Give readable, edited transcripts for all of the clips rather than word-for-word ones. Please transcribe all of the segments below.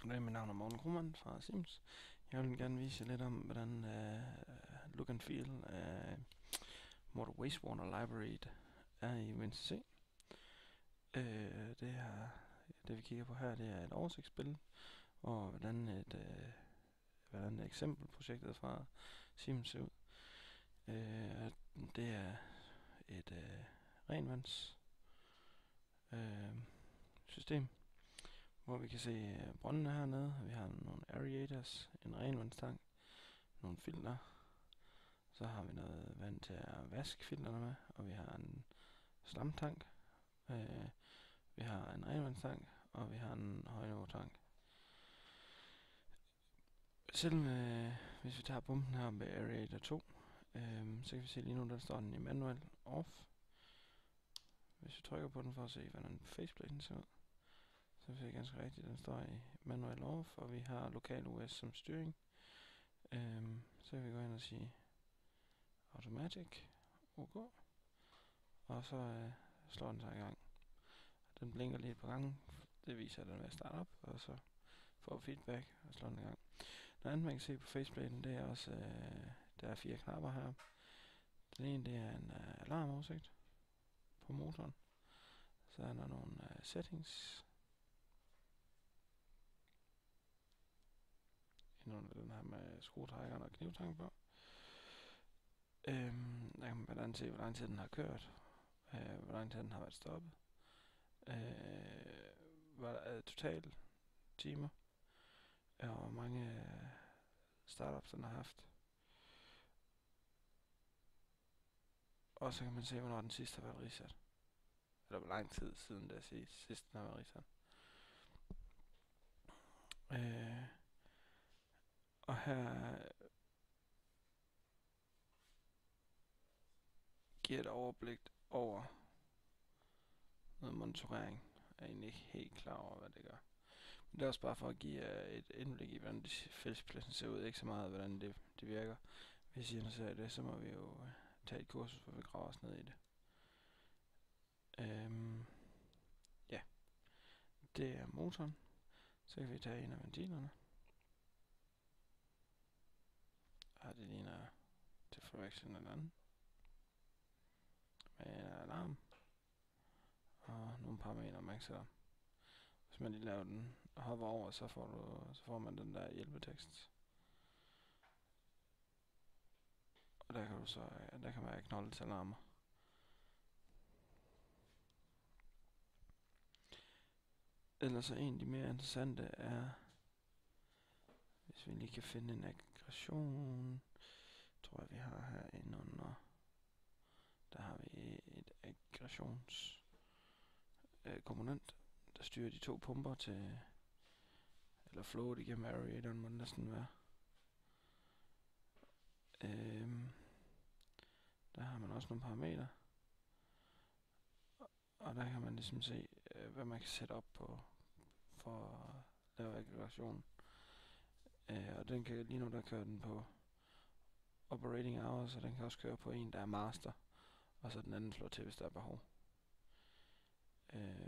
Goddag, mit navn er Morten Krummernd fra Sims. Jeg vil gerne vise jer lidt om, hvordan look and feel af Mortal Wastewater Library er i WinCC. Det vi kigger på her, det er et oversigtsbillede, og hvordan eksempelprojektet fra Sims ser ud. Det er et renvands system, hvor vi kan se brøndene hernede. Vi har nogle aerators, en renvandstank, nogle filter. Så har vi noget vand til at vaske filterne med, og vi har en slamtank. Vi har en renvandstank, og vi har en højniveautank. Hvis vi tager pumpen her ved aerator 2, så kan vi se lige nu, der står den i manual off. Hvis vi trykker på den for at se, hvordan faceplaten ser ud, så ser det ganske rigtigt, den står i manual off, og vi har lokal OS som styring. Så kan vi gå ind og sige automatic, OK, og så slår den sig i gang. Den blinker lige på gangen, det viser at den er ved at starte op, og så får feedback og slår den i gang. Noget andet man kan se på faceplaten, det er også, der er 4 knapper her. Den ene, det er en alarmoversigt på motoren. Så er der nogle settings. Under den her med skruetrækkeren og knivtang på. Der kan man blandt andet se, hvor lang tid den har kørt, hvor lang tid den har været stoppet, hvad der er totalt timer, og hvor mange startups den har haft. Og så kan man se, hvornår den sidste har været reset. Eller hvor lang tid siden det er sidst den har været reset. Og her giver et overblik over noget monitorering. Jeg er egentlig ikke helt klar over, hvad det gør. Men det er også bare for at give et indblik i, hvordan fællespladsen ser ud. Ikke så meget, hvordan det virker. Hvis I er interesseret i det, så må vi jo tage et kursus, hvor vi graver os ned i det. Ja, det er motoren. Så kan vi tage en af ventilerne. Og det ligner til forveksling en anden. Med en alarm. Og nogle parametre, man kan sætte. Hvis man lige laver den og hopper over, så får man den der hjælpetekst. Og der kan man acknowledge alarmer. Ellers så en af de mere interessante er, hvis vi lige kan finde en aggression, tror jeg vi har herinde under. Der har vi et aggressionskomponent, der styrer de 2 pumper til, eller flowet igennem aeratoren må det næsten være. Der har man også nogle parametre, og der kan man ligesom se, hvad man kan sætte op på for at lave aggression. Og den kan lige nu, der kører den på operating hours, og den kan også køre på en, der er master, og så den anden slår til, hvis der er behov.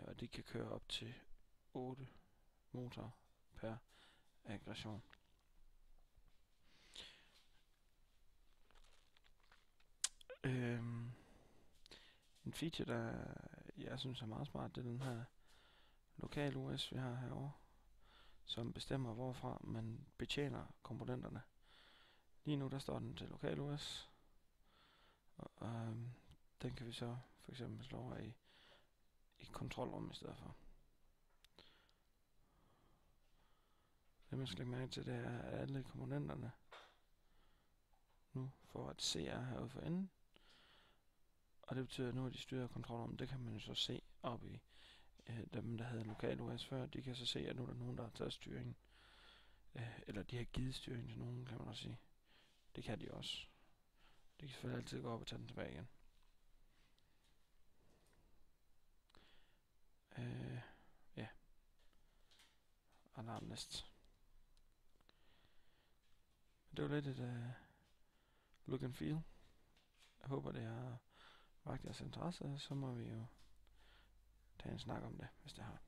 Og det kan køre op til 8 motorer per aggression. En feature, der jeg synes er meget smart, det er den her lokal OS, vi har herovre, som bestemmer, hvorfra man betjener komponenterne. Lige nu, der står den til lokal OS, og den kan vi så for eksempel slå over i kontrolrum i stedet for. Det man skal lægge mærke til, det er, at alle komponenterne nu får et CR herude for enden. Og det betyder, at nu er de styret af kontrolrum. Det kan man jo så se op i dem, der havde lokal OS før. De kan så se, at nu er der nogen, der har taget styringen. Eller de har givet styringen til nogen, kan man også sige. Det kan de også. De kan selvfølgelig altid gå op og tage den tilbage igen. Ja. Alarmlist. Det var lidt et look and feel. Jeg håber, det har vagt jeres interesse, så må vi jo tage en snak om det, hvis det har.